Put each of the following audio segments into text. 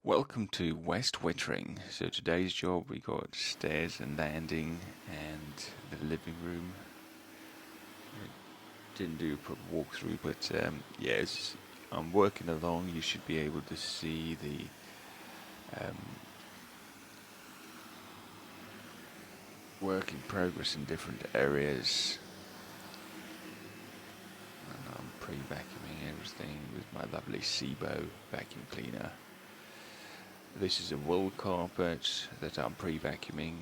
Welcome to West Wittering. So today's job, we got stairs and landing and the living room. I didn't do a proper walkthrough, but yes, I'm working along. You should be able to see the work in progress in different areas. And I'm pre-vacuuming everything with my lovely SIBO vacuum cleaner. This is a wool carpet that I'm pre-vacuuming.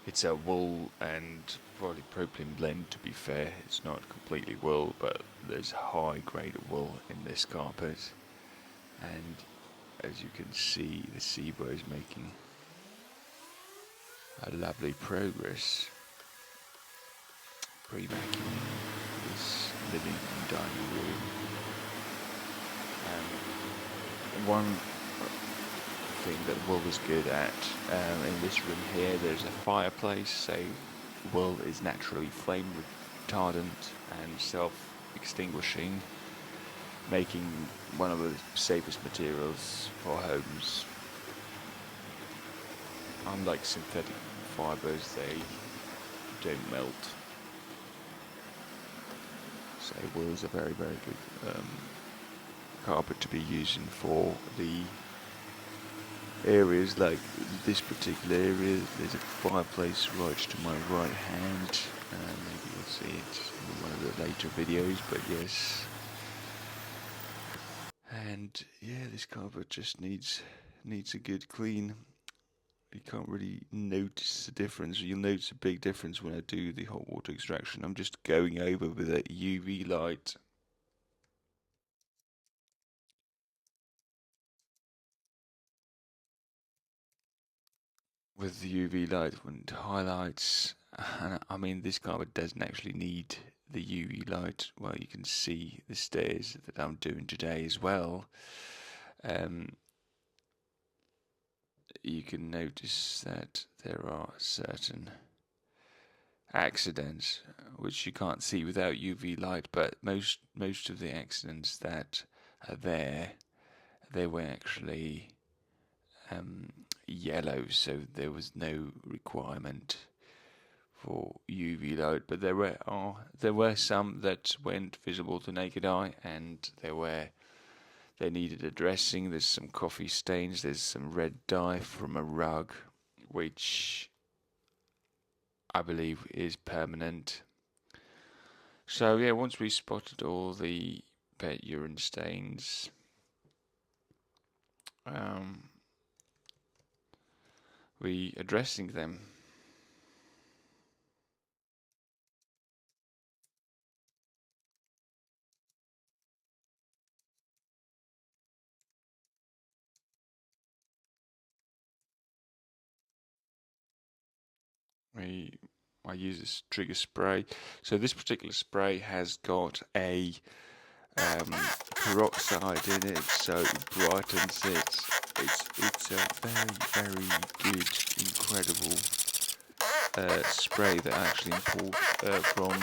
It's a wool and polypropylene blend, to be fair. It's not completely wool, but there's high grade wool in this carpet. And as you can see, the SIBO is making a lovely progress. Pre-vacuuming this living and dining room. One thing that wool is good at, in this room here, there's a fireplace, so wool is naturally flame retardant and self-extinguishing, making one of the safest materials for homes. Unlike synthetic fibers, they don't melt. So wool is a very, very good carpet to be using for the areas like this particular area. There's a fireplace right to my right hand. Maybe you'll see it in one of the later videos, but yes. And yeah, this carpet just needs a good clean. You can't really notice the difference. You'll notice a big difference when I do the hot water extraction. I'm just going over with a UV light. With the UV light, when it highlights, and I mean this carpet doesn't actually need the UV light. Well, you can see the stairs that I'm doing today as well. You can notice that there are certain accidents which you can't see without UV light, but most of the accidents that are there, they were actually yellow, so there was no requirement for UV light. But there were some that went visible to naked eye, and they needed addressing. There's some coffee stains. There's some red dye from a rug, which I believe is permanent. So yeah, once we spotted all the pet urine stains, we addressing them. I use this trigger spray. So this particular spray has got a peroxide in it, so it brightens it. It's a very, very good, incredible spray that I actually import from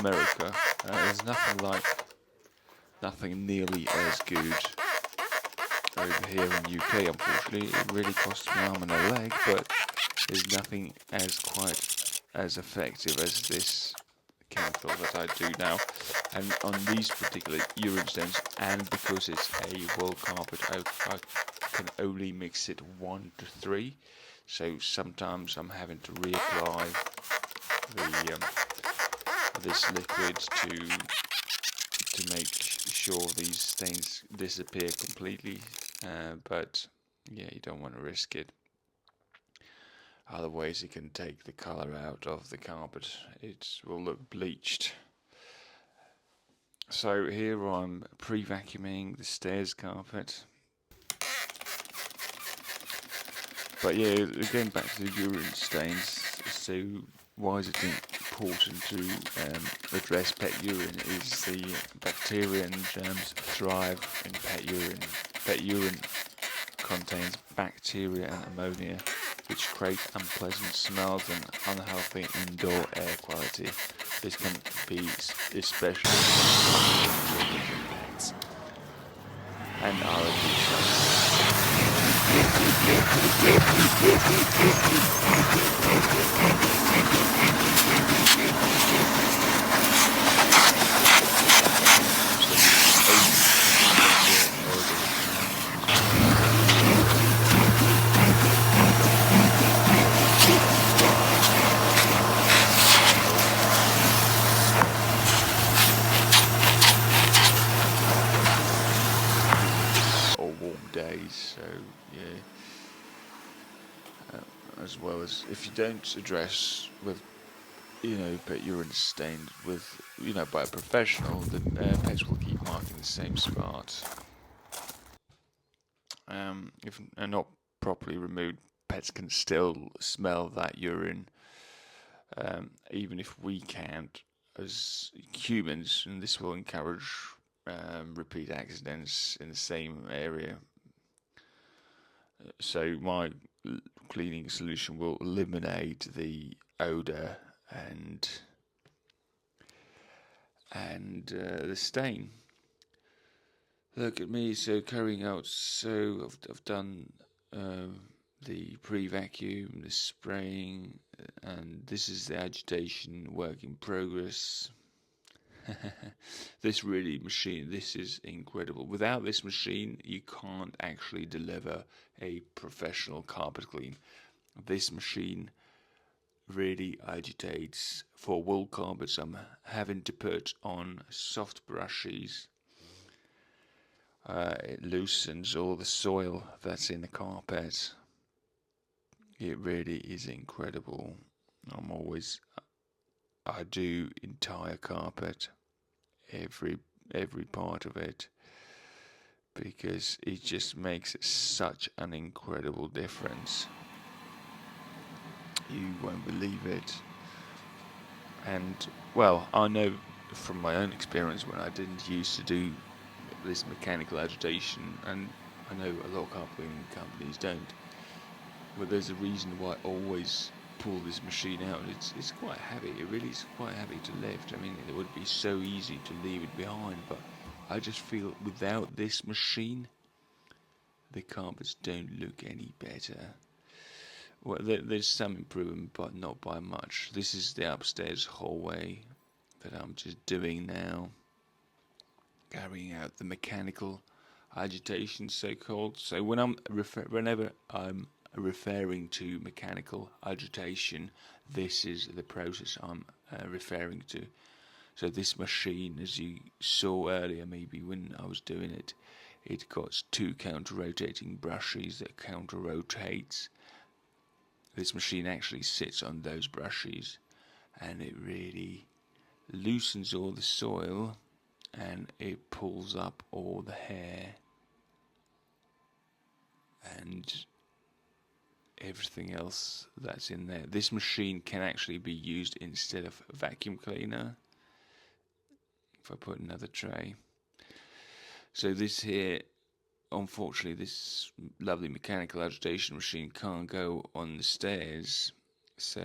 America. There's nothing nearly as good over here in UK, unfortunately. It really costs me an arm and a leg, but there's nothing quite as effective as this chemical that I do now. And on these particular urine stains, and because it's a wool carpet, I can only mix it 1 to 3. So sometimes I'm having to reapply this liquid to make sure these stains disappear completely. But yeah, you don't want to risk it. Otherwise, it can take the color out of the carpet. It will look bleached. So here I'm pre-vacuuming the stairs carpet. But yeah, again back to the urine stains. So why is it important to address pet urine? Is the bacteria and germs thrive in pet urine. Pet urine contains bacteria and ammonia, which create unpleasant smells and unhealthy indoor air quality. This can be especially pets. and allergies. Or warm days, so yeah. As well as if you don't address with, pet urine stained with, by a professional, the pets will keep marking the same spot. If not properly removed, pets can still smell that urine, even if we can't as humans, and this will encourage repeat accidents in the same area. So my cleaning solution will eliminate the odor and the stain. Look at me, so carrying out. So I've done the pre-vacuum, the spraying, and this is the agitation work in progress. This is incredible. Without this machine, you can't actually deliver a professional carpet clean. This machine really agitates. For wool carpets, I'm having to put on soft brushes. It loosens all the soil that's in the carpet. It really is incredible. I do entire carpet, every part of it, because it just makes such an incredible difference. You won't believe it. And well, I know from my own experience when I didn't used to do this mechanical agitation, and I know a lot of carpet companies don't, but there's a reason why I always pull this machine out. It's quite heavy. It really is quite heavy to lift. I mean, it would be so easy to leave it behind, but I just feel without this machine, the carpets don't look any better. Well, there's some improvement, but not by much. This is the upstairs hallway that I'm just doing now, carrying out the mechanical agitation, so-called. So whenever I'm referring to mechanical agitation, this is the process I'm referring to. So this machine, as you saw earlier, maybe when I was doing it, it got two counter-rotating brushes that counter-rotates. This machine actually sits on those brushes, and it really loosens all the soil, and it pulls up all the hair and everything else that's in there. This machine can actually be used instead of a vacuum cleaner. If I put another tray. So this here, unfortunately, this lovely mechanical agitation machine can't go on the stairs. So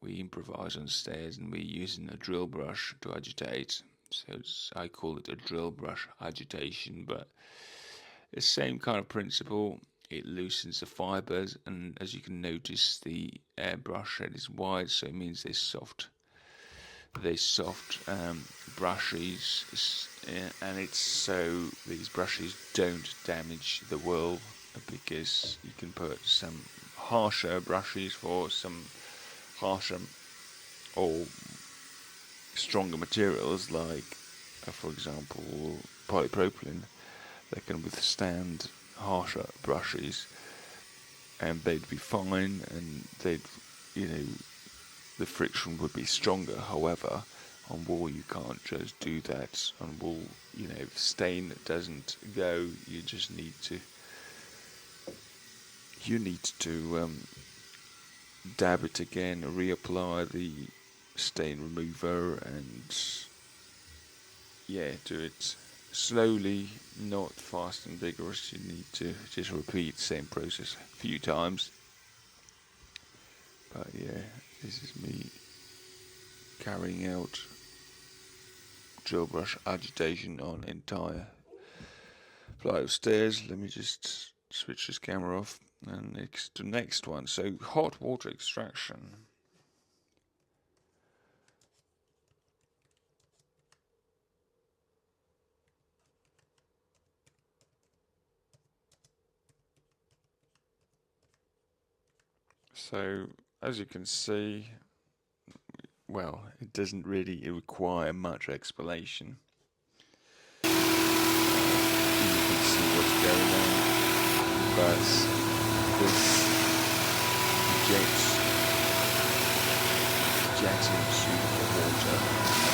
we improvise on the stairs, and we're using a drill brush to agitate. So I call it a drill brush agitation, but the same kind of principle. It loosens the fibers, and as you can notice, the brush head is wide, so it means they're soft brushes, and it's so these brushes don't damage the wool, because you can put some harsher brushes for some harsher or stronger materials, like for example polypropylene, that can withstand harsher brushes, and they'd be fine, and the friction would be stronger. However, on wool you can't just do that. On wool, if stain doesn't go, you just need to dab it again, reapply the stain remover, and do it slowly, not fast and vigorous. You need to just repeat the same process a few times. But this is me carrying out drill brush agitation on entire flight of stairs. Let me just switch this camera off. And the next one. So hot water extraction. So as you can see, well, it doesn't really require much explanation. You can see what's going on, but this jets into the water, and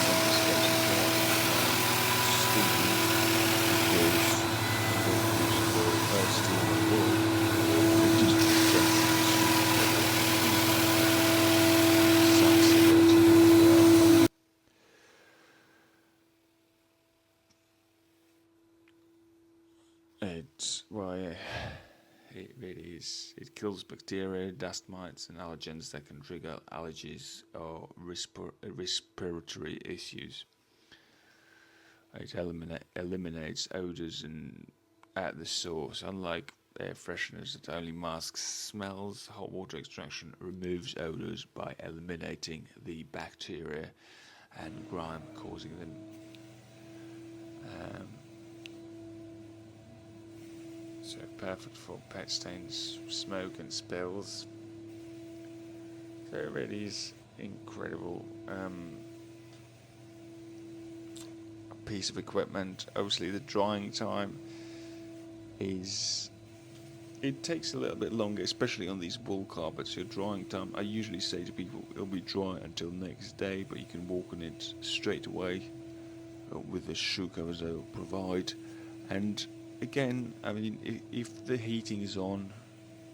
then this goes into steam because the first steam on board, it just jets it really is. It kills bacteria, dust mites, and allergens that can trigger allergies or respiratory issues. It eliminates odors at the source. Unlike air fresheners that only mask smells, hot water extraction removes odors by eliminating the bacteria and grime causing them. So perfect for pet stains, smoke and spills. So it really is incredible piece of equipment. Obviously the drying time it takes a little bit longer, especially on these wool carpets. Your drying time, I usually say to people, it'll be dry until next day, but you can walk on it straight away with the shoe covers they'll provide. And again, I mean, if the heating is on,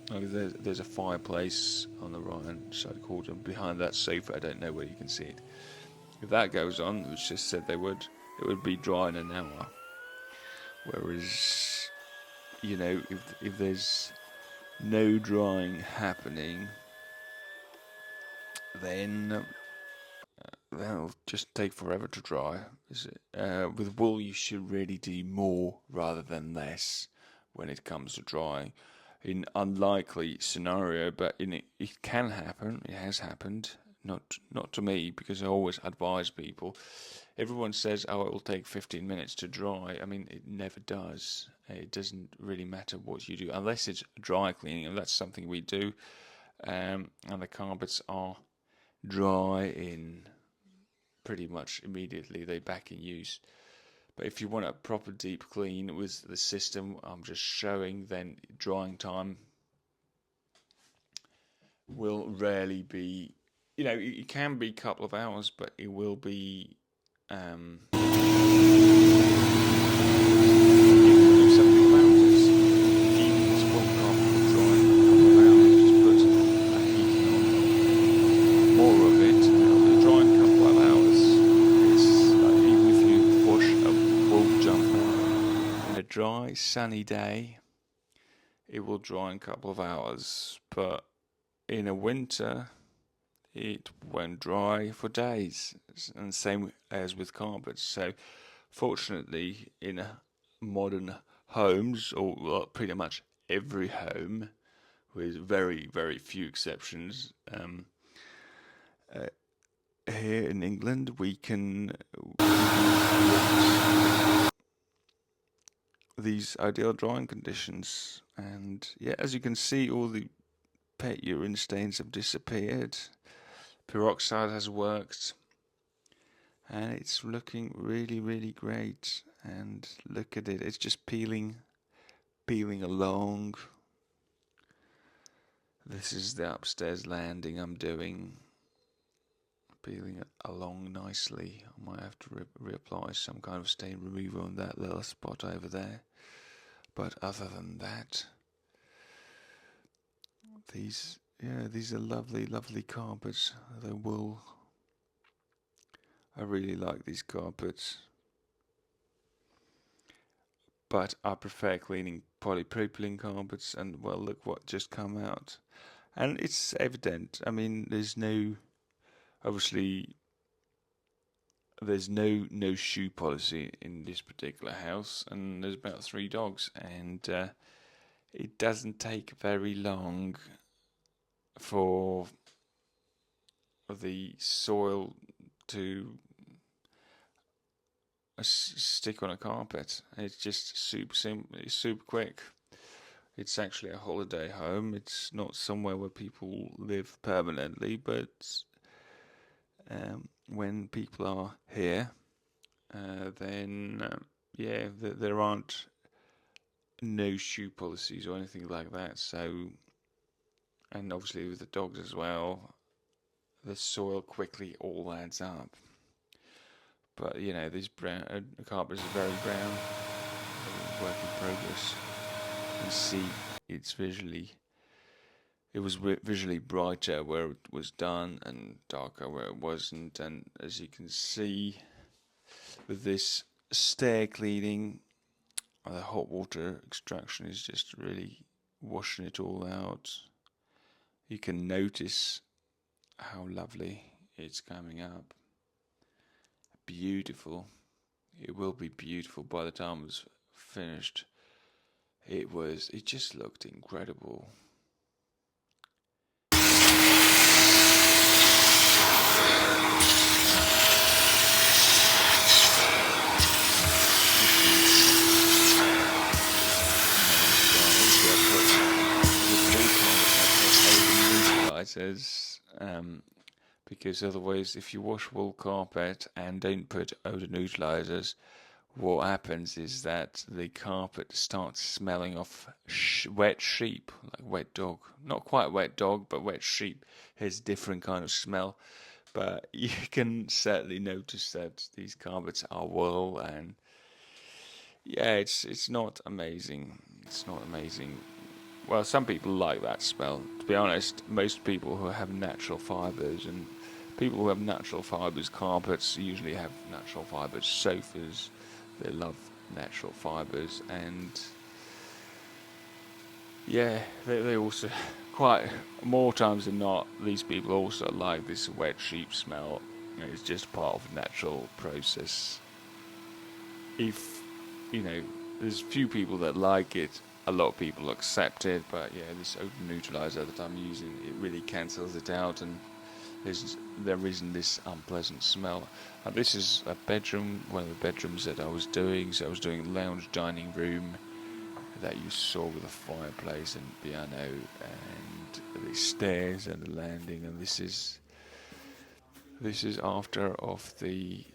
there's a fireplace on the right hand side corner. Behind that sofa, I don't know where you can see it. If that goes on, which just said it would be dry in an hour. Whereas, if there's no drying happening, then that'll just take forever to dry. With wool, you should really do more rather than less when it comes to drying. In unlikely scenario, but it can happen. It has happened. Not to me, because I always advise people. Everyone says, "Oh, it will take 15 minutes to dry." I mean, it never does. It doesn't really matter what you do, unless it's dry cleaning, and that's something we do. And the carpets are dry in pretty much immediately. They're back in use. But if you want a proper deep clean with the system I'm just showing, then drying time will rarely be, it can be a couple of hours, but it will be dry, sunny day, it will dry in a couple of hours, but in a winter, it won't dry for days, and same as with carpets. So, fortunately, in modern homes, or pretty much every home, with very, very few exceptions, here in England, we can these ideal drying conditions, and as you can see, all the pet urine stains have disappeared. Peroxide has worked, and it's looking really, really great. And look at it, it's just peeling along. This is the upstairs landing I'm doing, peeling it along nicely. I might have to reapply some kind of stain remover on that little spot over there. But other than that, these are lovely, lovely carpets. The wool. I really like these carpets. But I prefer cleaning polypropylene carpets, and well, look what just come out. And it's evident. I mean, there's no, obviously, there's no shoe policy in this particular house, and there's about 3 dogs, and it doesn't take very long for the soil to stick on a carpet. It's just super simple. It's super quick. It's actually a holiday home. It's not somewhere where people live permanently, but when people are here, then there aren't no shoe policies or anything like that. So, and obviously with the dogs as well, the soil quickly all adds up. But this brown carpet is very brown, work in progress. You can see it was visually brighter where it was done and darker where it wasn't. And as you can see, with this stair cleaning, the hot water extraction is just really washing it all out. You can notice how lovely it's coming up. Beautiful. It will be beautiful by the time it's finished. It just looked incredible. Because otherwise, if you wash wool carpet and don't put odor neutralizers, what happens is that the carpet starts smelling of wet sheep, like wet dog. Not quite wet dog, but wet sheep has different kind of smell. But you can certainly notice that these carpets are wool, and it's not amazing. It's not amazing. Well, some people like that smell. To be honest, most people who have natural fibres, and people who have natural fibres carpets usually have natural fibres sofas. They love natural fibres, and they also, quite more times than not, these people also like this wet sheep smell. It's just part of the natural process. If, there's few people that like it, a lot of people accept it, but this odor neutralizer that I'm using, it really cancels it out, and there isn't this unpleasant smell. And this is a bedroom, one of the bedrooms that I was doing. So I was doing lounge dining room that you saw with a fireplace and piano and the stairs and the landing. And this is after of the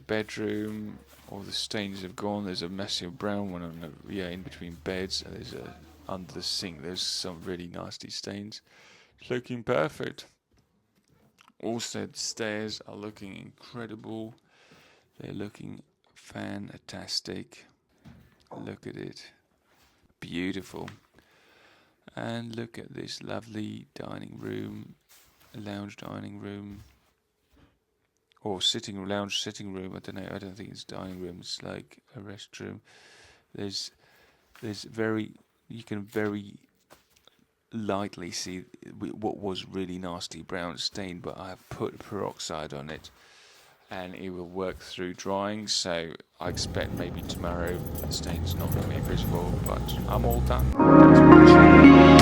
bedroom. All the stains have gone. There's a massive brown one in between beds, and there's under the sink. There's some really nasty stains. It's looking perfect. Also, the stairs are looking incredible. They're looking fantastic. Look at it. Beautiful. And look at this lovely dining room, lounge dining room, or lounge sitting room. I don't know. I don't think it's dining room. It's like a restroom. You can very lightly see what was really nasty brown stain, but I have put peroxide on it, and it will work through drying. So I expect maybe tomorrow the stain's not going to be visible, but I'm all done. Thanks for watching.